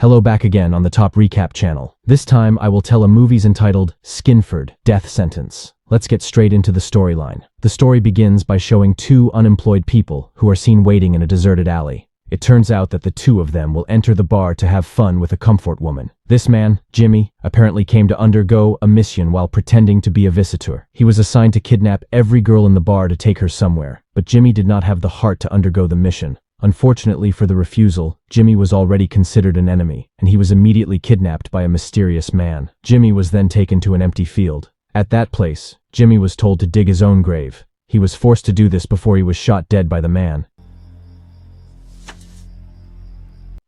Hello back again on the Top Recap channel. This time I will tell a movie's entitled Skinford, Death Sentence. Let's get straight into the storyline. The story begins by showing two unemployed people who are seen waiting in a deserted alley. It turns out that the two of them will enter the bar to have fun with a comfort woman. This man, Jimmy, apparently came to undergo a mission while pretending to be a visitor. He was assigned to kidnap every girl in the bar to take her somewhere, but Jimmy did not have the heart to undergo the mission. Unfortunately for the refusal, Jimmy was already considered an enemy, and he was immediately kidnapped by a mysterious man. Jimmy was then taken to an empty field. At that place, Jimmy was told to dig his own grave. He was forced to do this before he was shot dead by the man.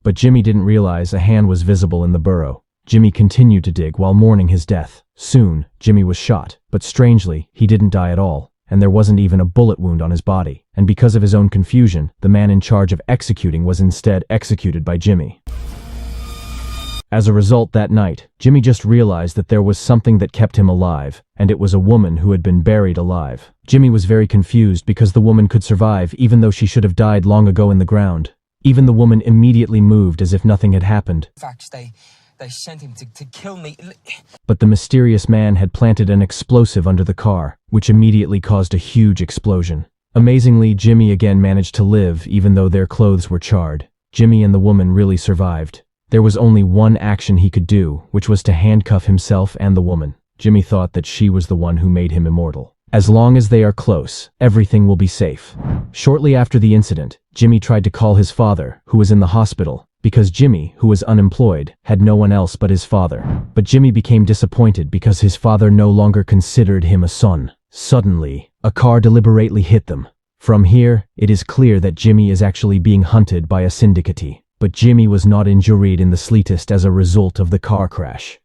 But Jimmy didn't realize a hand was visible in the burrow. Jimmy continued to dig while mourning his death. Soon, Jimmy was shot, but strangely, he didn't die at all, and there wasn't even a bullet wound on his body. And because of his own confusion, the man in charge of executing was instead executed by Jimmy. As a result that night, Jimmy just realized that there was something that kept him alive, and it was a woman who had been buried alive. Jimmy was very confused because the woman could survive even though she should have died long ago in the ground. Even the woman immediately moved as if nothing had happened. In fact, they sent him to kill me. But the mysterious man had planted an explosive under the car, which immediately caused a huge explosion. Amazingly, Jimmy again managed to live even though their clothes were charred. Jimmy and the woman really survived. There was only one action he could do, which was to handcuff himself and the woman. Jimmy thought that she was the one who made him immortal. As long as they are close, everything will be safe. Shortly after the incident, Jimmy tried to call his father, who was in the hospital, because Jimmy, who was unemployed, had no one else but his father. But Jimmy became disappointed because his father no longer considered him a son. Suddenly, a car deliberately hit them. From here, it is clear that Jimmy is actually being hunted by a syndicate. But Jimmy was not injured in the slightest as a result of the car crash.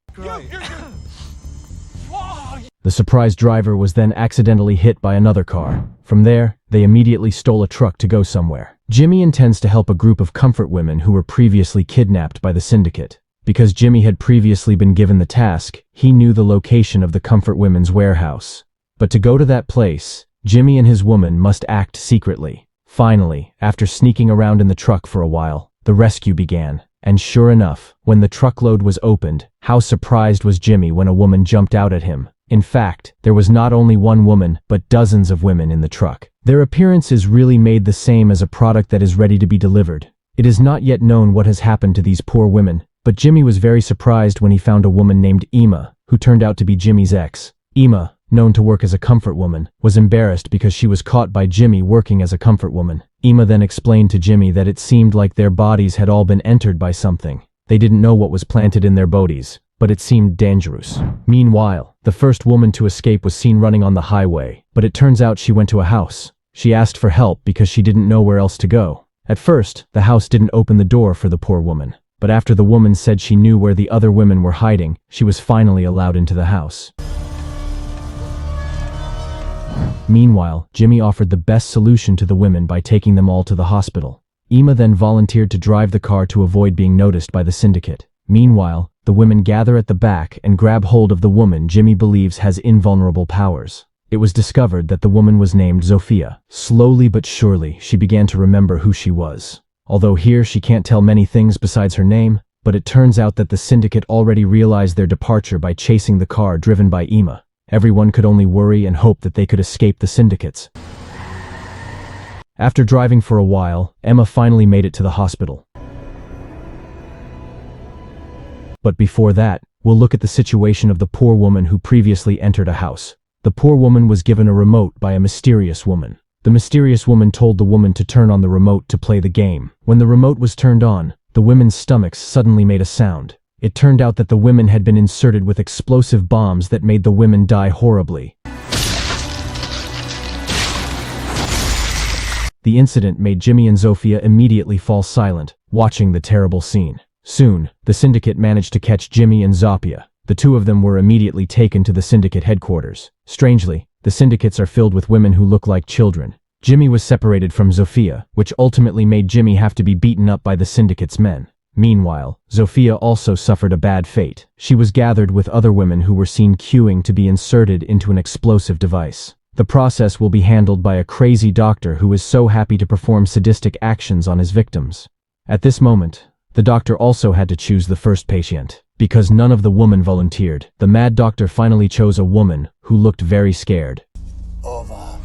The surprised driver was then accidentally hit by another car. From there, they immediately stole a truck to go somewhere. Jimmy intends to help a group of comfort women who were previously kidnapped by the syndicate. Because Jimmy had previously been given the task, he knew the location of the comfort women's warehouse. But to go to that place, Jimmy and his woman must act secretly. Finally, after sneaking around in the truck for a while, the rescue began. And sure enough, when the truckload was opened, how surprised was Jimmy when a woman jumped out at him. In fact, there was not only one woman, but dozens of women in the truck. Their appearance is really made the same as a product that is ready to be delivered. It is not yet known what has happened to these poor women, but Jimmy was very surprised when he found a woman named Emma, who turned out to be Jimmy's ex. Emma, known to work as a comfort woman, was embarrassed because she was caught by Jimmy working as a comfort woman. Emma then explained to Jimmy that it seemed like their bodies had all been entered by something. They didn't know what was planted in their bodies, but it seemed dangerous. Meanwhile, the first woman to escape was seen running on the highway, but it turns out she went to a house. She asked for help because she didn't know where else to go. At first, the house didn't open the door for the poor woman, but after the woman said she knew where the other women were hiding, she was finally allowed into the house. Meanwhile, Jimmy offered the best solution to the women by taking them all to the hospital. Emma then volunteered to drive the car to avoid being noticed by the syndicate. Meanwhile, the women gather at the back and grab hold of the woman Jimmy believes has invulnerable powers. It was discovered that the woman was named Zofia. Slowly but surely, she began to remember who she was. Although here she can't tell many things besides her name, but it turns out that the syndicate already realized their departure by chasing the car driven by Emma. Everyone could only worry and hope that they could escape the syndicates. After driving for a while, Emma finally made it to the hospital. But before that, we'll look at the situation of the poor woman who previously entered a house. The poor woman was given a remote by a mysterious woman. The mysterious woman told the woman to turn on the remote to play the game. When the remote was turned on, the women's stomachs suddenly made a sound. It turned out that the women had been inserted with explosive bombs that made the women die horribly. The incident made Jimmy and Zofia immediately fall silent, watching the terrible scene. Soon, the syndicate managed to catch Jimmy and Zofia. The two of them were immediately taken to the syndicate headquarters. Strangely, the syndicates are filled with women who look like children. Jimmy was separated from Zofia, which ultimately made Jimmy have to be beaten up by the syndicate's men. Meanwhile, Zofia also suffered a bad fate. She was gathered with other women who were seen queuing to be inserted into an explosive device. The process will be handled by a crazy doctor who is so happy to perform sadistic actions on his victims. At this moment, The doctor also had to choose the first patient. Because none of the women volunteered, the mad doctor finally chose a woman who looked very scared. Over.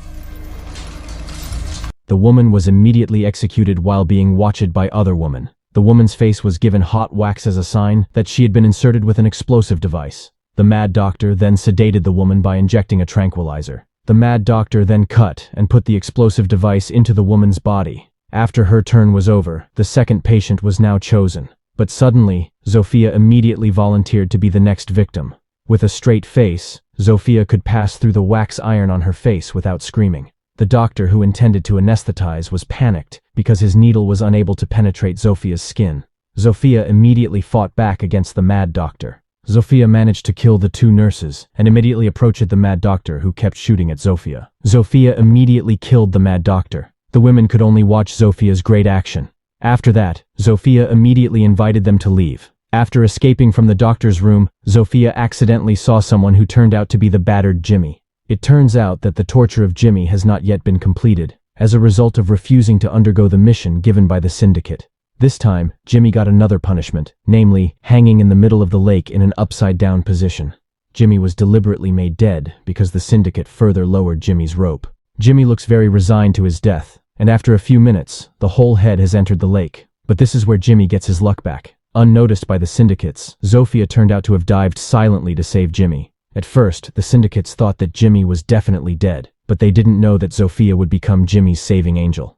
The woman was immediately executed while being watched by other women. The woman's face was given hot wax as a sign that she had been inserted with an explosive device. The mad doctor then sedated the woman by injecting a tranquilizer. The mad doctor then cut and put the explosive device into the woman's body. After her turn was over, the second patient was now chosen. But suddenly, Zofia immediately volunteered to be the next victim. With a straight face, Zofia could pass through the wax iron on her face without screaming. The doctor who intended to anesthetize was panicked because his needle was unable to penetrate Zofia's skin. Zofia immediately fought back against the mad doctor. Zofia managed to kill the two nurses and immediately approached the mad doctor who kept shooting at Zofia. Zofia immediately killed the mad doctor. The women could only watch Zofia's great action. After that, Zofia immediately invited them to leave. After escaping from the doctor's room, Zofia accidentally saw someone who turned out to be the battered Jimmy. It turns out that the torture of Jimmy has not yet been completed, as a result of refusing to undergo the mission given by the syndicate. This time, Jimmy got another punishment, namely, hanging in the middle of the lake in an upside-down position. Jimmy was deliberately made dead because the syndicate further lowered Jimmy's rope. Jimmy looks very resigned to his death, and after a few minutes, the whole head has entered the lake. But this is where Jimmy gets his luck back. Unnoticed by the syndicates, Zofia turned out to have dived silently to save Jimmy. At first, the syndicates thought that Jimmy was definitely dead, but they didn't know that Zofia would become Jimmy's saving angel.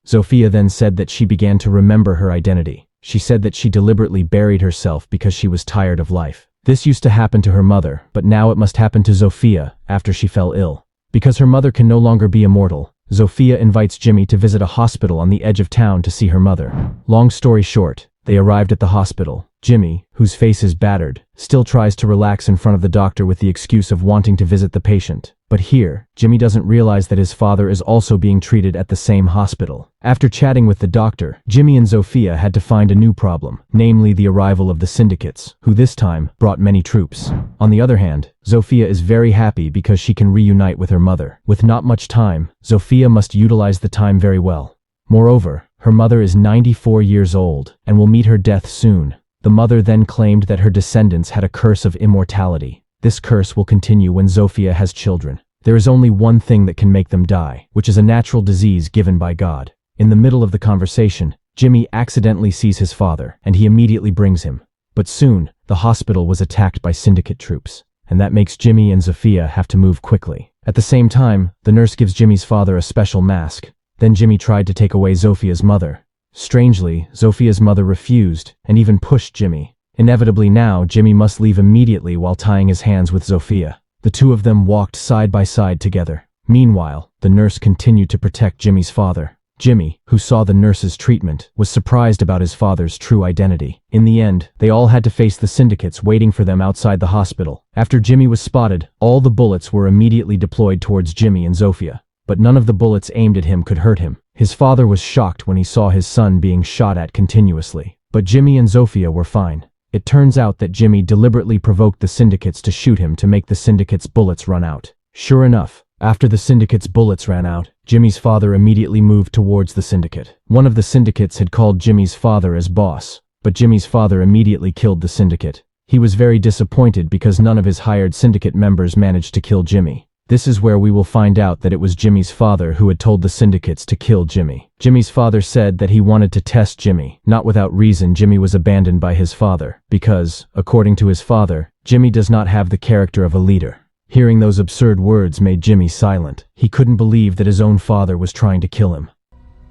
Zofia then said that she began to remember her identity. She said that she deliberately buried herself because she was tired of life. This used to happen to her mother, but now it must happen to Zofia after she fell ill. Because her mother can no longer be immortal, Zofia invites Jimmy to visit a hospital on the edge of town to see her mother. Long story short, they arrived at the hospital. Jimmy, whose face is battered, still tries to relax in front of the doctor with the excuse of wanting to visit the patient. But here, Jimmy doesn't realize that his father is also being treated at the same hospital. After chatting with the doctor, Jimmy and Zofia had to find a new problem, namely the arrival of the syndicates, who this time brought many troops. On the other hand, Zofia is very happy because she can reunite with her mother. With not much time, Zofia must utilize the time very well. Moreover, her mother is 94 years old and will meet her death soon. The mother then claimed that her descendants had a curse of immortality. This curse will continue when Zofia has children. There is only one thing that can make them die, which is a natural disease given by God. In the middle of the conversation, Jimmy accidentally sees his father, and he immediately brings him. But soon, the hospital was attacked by syndicate troops, and that makes Jimmy and Zofia have to move quickly. At the same time, the nurse gives Jimmy's father a special mask. Then Jimmy tried to take away Zofia's mother. Strangely, Zofia's mother refused, and even pushed Jimmy. Inevitably now, Jimmy must leave immediately while tying his hands with Zofia. The two of them walked side by side together. Meanwhile, the nurse continued to protect Jimmy's father. Jimmy, who saw the nurse's treatment, was surprised about his father's true identity. In the end, they all had to face the syndicates waiting for them outside the hospital. After Jimmy was spotted, all the bullets were immediately deployed towards Jimmy and Zofia. But none of the bullets aimed at him could hurt him. His father was shocked when he saw his son being shot at continuously. But Jimmy and Zofia were fine. It turns out that Jimmy deliberately provoked the syndicates to shoot him to make the syndicate's bullets run out. Sure enough, after the syndicate's bullets ran out, Jimmy's father immediately moved towards the syndicate. One of the syndicates had called Jimmy's father as boss, but Jimmy's father immediately killed the syndicate. He was very disappointed because none of his hired syndicate members managed to kill Jimmy. This is where we will find out that it was Jimmy's father who had told the syndicates to kill Jimmy. Jimmy's father said that he wanted to test Jimmy. Not without reason, Jimmy was abandoned by his father, because, according to his father, Jimmy does not have the character of a leader. Hearing those absurd words made Jimmy silent. He couldn't believe that his own father was trying to kill him.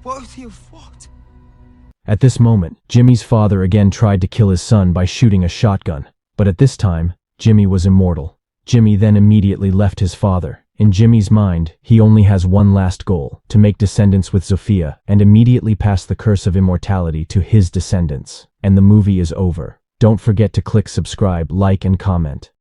What do you want? At this moment, Jimmy's father again tried to kill his son by shooting a shotgun. But at this time, Jimmy was immortal. Jimmy then immediately left his father. In Jimmy's mind, he only has one last goal, to make descendants with Zofia and immediately pass the curse of immortality to his descendants. And the movie is over. Don't forget to click subscribe, like and comment.